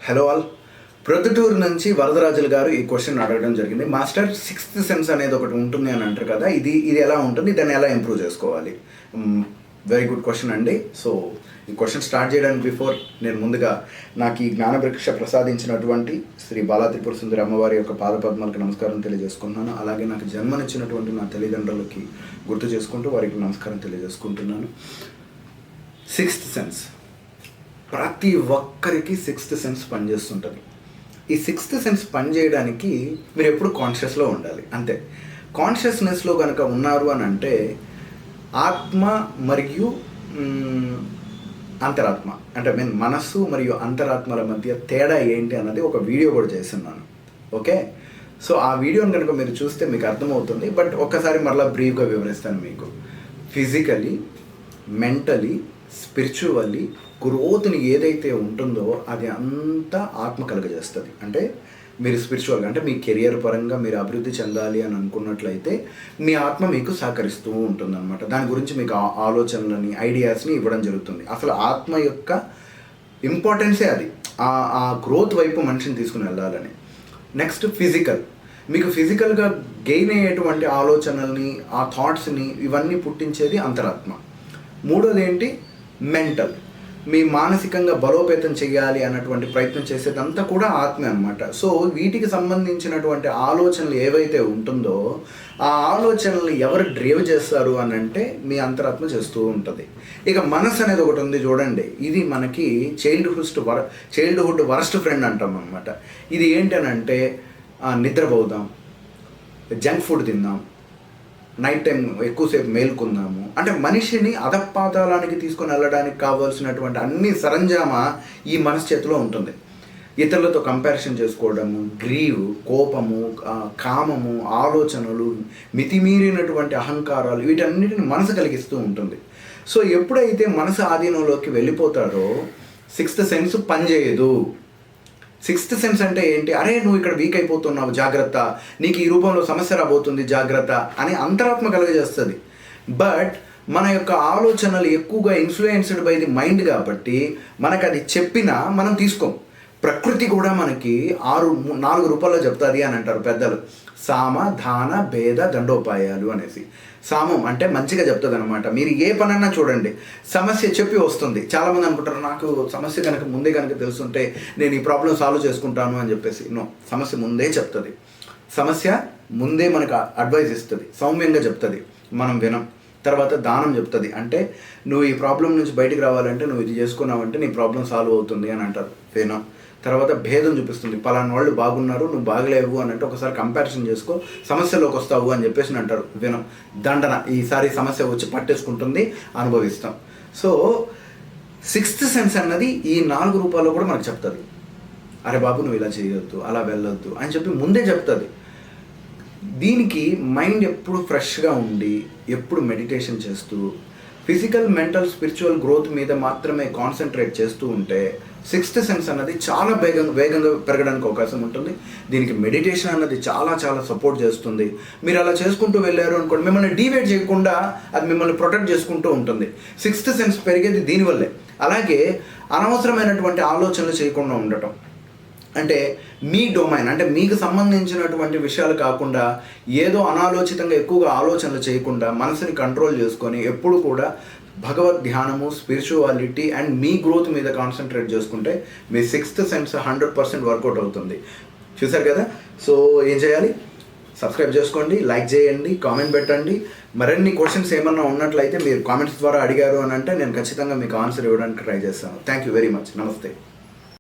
Hello all. Proddatur నుంచి వరదరాజులు గారు ఈ క్వశ్చన్ అడగడం జరిగింది. మాస్టర్, సిక్స్త్ సెన్స్ అనేది ఒకటి ఉంటుంది అని అంటారు కదా, ఇది ఎలా ఉంటుంది, దాన్ని ఎలా ఇంప్రూవ్ చేసుకోవాలి? వెరీ గుడ్ క్వశ్చన్ అండి. సో ఈ క్వశ్చన్ స్టార్ట్ చేయడానికి బిఫోర్ నేను ముందుగా నాకు ఈ జ్ఞానభిక్ష ప్రసాదించినటువంటి శ్రీ బాలా త్రిపుర సుందరి అమ్మవారి యొక్క పాదపద్మాలకు నమస్కారం తెలియజేసుకుంటున్నాను. అలాగే నాకు జన్మనిచ్చినటువంటి నా తల్లిదండ్రులకి గుర్తు చేసుకుంటూ వారికి నమస్కారం తెలియజేసుకుంటున్నాను. సిక్స్త్ సెన్స్, ప్రతి ఒక్కరికి సిక్స్త్ సెన్స్ పనిచేస్తుంటుంది. ఈ సిక్స్త్ సెన్స్ పనిచేయడానికి మీరు ఎప్పుడు కాన్షియస్లో ఉండాలి, అంతే. కాన్షియస్నెస్లో కనుక ఉన్నారు అని అంటే ఆత్మ మరియు అంతరాత్మ, అంటే మీన్ మనస్సు మరియు అంతరాత్మల మధ్య తేడా ఏంటి అన్నది ఒక వీడియో కూడా చేస్తున్నాను. ఓకే, సో ఆ వీడియోని కనుక మీరు చూస్తే మీకు అర్థమవుతుంది. బట్ ఒక్కసారి మరలా బ్రీఫ్గా వివరిస్తాను మీకు. ఫిజికలీ, మెంటలీ, స్పిరిచువల్లీ గ్రోత్ని ఏదైతే ఉంటుందో అది అంతా ఆత్మ కలుగజేస్తుంది. అంటే మీరు స్పిరిచువల్గా, అంటే మీ కెరియర్ పరంగా మీరు అభివృద్ధి చెందాలి అని అనుకున్నట్లయితే మీ ఆత్మ మీకు సహకరిస్తూ ఉంటుందన్నమాట. దాని గురించి మీకు ఆలోచనలని, ఐడియాస్ని ఇవ్వడం జరుగుతుంది. అసలు ఆత్మ యొక్క ఇంపార్టెన్సే అది, ఆ గ్రోత్ వైపు మనిషిని తీసుకుని వెళ్ళాలని. నెక్స్ట్ ఫిజికల్, మీకు ఫిజికల్గా గెయిన్ అయ్యేటువంటి ఆలోచనల్ని, ఆ థాట్స్ని ఇవన్నీ పుట్టించేది అంతరాత్మ. మూడోది ఏంటి, మెంటల్, మీ మానసికంగా బలోపేతం చేయాలి అన్నటువంటి ప్రయత్నం చేసేదంతా కూడా ఆత్మే అనమాట. సో వీటికి సంబంధించినటువంటి ఆలోచనలు ఏవైతే ఉంటుందో ఆ ఆలోచనలు ఎవరు డ్రైవ్ చేస్తారు అని అంటే మీ అంతరాత్మ చేస్తూ ఉంటుంది. ఇక మనసు అనేది ఒకటి ఉంది చూడండి, ఇది మనకి చైల్డ్హుడ్ వరస్ట్ ఫ్రెండ్ అంటాం అనమాట. ఇది ఏంటనంటే నిద్రపోదాం, జంక్ ఫుడ్ తిందాం, నైట్ టైం ఎక్కువసేపు మేల్కొందాము, అంటే మనిషిని అధపాతాళానికి తీసుకొని వెళ్ళడానికి కావాల్సినటువంటి అన్ని సరంజామా ఈ మనసు చేతిలో ఉంటుంది. ఇతరులతో కంపారిజన్ చేసుకోవడము, గ్రీవ్, కోపము, కామము, ఆలోచనలు, మితిమీరినటువంటి అహంకారాలు, వీటన్నిటిని మనసు కలిగిస్తూ ఉంటుంది. సో ఎప్పుడైతే మనసు ఆధీనంలోకి వెళ్ళిపోతాడో సిక్స్త్ సెన్స్ పనిచేయదు. సిక్స్త్ సెన్స్ అంటే ఏంటి, అరే నువ్వు ఇక్కడ వీక్ అయిపోతున్నావు జాగ్రత్త, నీకు ఈ రూపంలో సమస్య రాబోతుంది జాగ్రత్త అని అంతరాత్మ కలుగజేస్తుంది. బట్ మన యొక్క ఆలోచనలు ఎక్కువగా ఇన్ఫ్లుయెన్స్డ్ బై ది మైండ్ కాబట్టి మనకు అది చెప్పినా మనం తీసుకోం. ప్రకృతి కూడా మనకి 4 రూపాల్లో చెప్తుంది అని అంటారు పెద్దలు. సామ, దాన, భేద, దండోపాయాలు అనేసి. సామం అంటే మంచిగా చెప్తుంది అనమాట. మీరు ఏ పనన్నా చూడండి, సమస్య చెప్పి వస్తుంది. చాలామంది అనుకుంటారు నాకు సమస్య కనుక ముందే కనుక తెలుసుంటే నేను ఈ ప్రాబ్లం సాల్వ్ చేసుకుంటాను అని చెప్పేసి. నో, సమస్య ముందే చెప్తుంది. సమస్య ముందే మనకు అడ్వైస్ ఇస్తుంది, సౌమ్యంగా చెప్తుంది, మనం వినం. తర్వాత దానం చెప్తుంది, అంటే నువ్వు ఈ ప్రాబ్లం నుంచి బయటికి రావాలంటే నువ్వు ఇది చేసుకున్నావంటే నీ ప్రాబ్లం సాల్వ్ అవుతుంది అని అంటారు, వినం. తర్వాత భేదం చూపిస్తుంది, పలానా వాళ్ళు బాగున్నారు నువ్వు బాగలేవు అని అంటే ఒకసారి కంపారిజన్ చేసుకో, సమస్యలోకి వస్తావు అని చెప్పేసి అంటారు, వినం. దండన, ఈసారి సమస్య వచ్చి పట్టేసుకుంటుంది, అనుభవిస్తాం. సో సిక్స్త్ సెన్స్ అన్నది ఈ 4 రూపాల్లో కూడా మనకు చెప్తుంది. అరే బాబు నువ్వు ఇలా చేయొద్దు, అలా వెళ్ళొద్దు అని చెప్పి ముందే చెప్తుంది. దీనికి మైండ్ ఎప్పుడు ఫ్రెష్గా ఉండి ఎప్పుడు మెడిటేషన్ చేస్తూ ఫిజికల్, మెంటల్, స్పిరిచువల్ గ్రోత్ మీద మాత్రమే కాన్సన్ట్రేట్ చేస్తూ ఉంటే సిక్స్త్ సెన్స్ అన్నది చాలా వేగంగా పెరగడానికి అవకాశం ఉంటుంది. దీనికి మెడిటేషన్ అన్నది చాలా సపోర్ట్ చేస్తుంది. మీరు అలా చేసుకుంటూ వెళ్ళారు అనుకోండి, మిమ్మల్ని డీవేట్ చేయకుండా అది మిమ్మల్ని ప్రొటెక్ట్ చేసుకుంటూ ఉంటుంది. సిక్స్త్ సెన్స్ పెరిగేది దీనివల్లే. అలాగే అనవసరమైనటువంటి ఆలోచనలు చేయకుండా ఉండటం, అంటే మీ డొమైన్, అంటే మీకు సంబంధించినటువంటి విషయాలు కాకుండా ఏదో అనాలోచితంగా ఎక్కువగా ఆలోచనలు చేయకుండా మనసుని కంట్రోల్ చేసుకొని ఎప్పుడు కూడా భగవద్ ధ్యానము, స్పిరిచువాలిటీ అండ్ మీ గ్రోత్ మీద కాన్సన్ట్రేట్ చేసుకుంటే మీ సిక్స్త్ సెన్స్ 100% వర్కౌట్ అవుతుంది. చూసారు కదా? సో ఏం చేయాలి, సబ్స్క్రైబ్ చేసుకోండి, లైక్ చేయండి, కామెంట్ పెట్టండి. మరిన్ని క్వశ్చన్స్ ఏమన్నా ఉన్నట్లయితే మీరు కామెంట్స్ ద్వారా అడిగారు అని అంటే నేను ఖచ్చితంగా మీకు ఆన్సర్ ఇవ్వడానికి ట్రై చేస్తాను. Thank you very much. నమస్తే.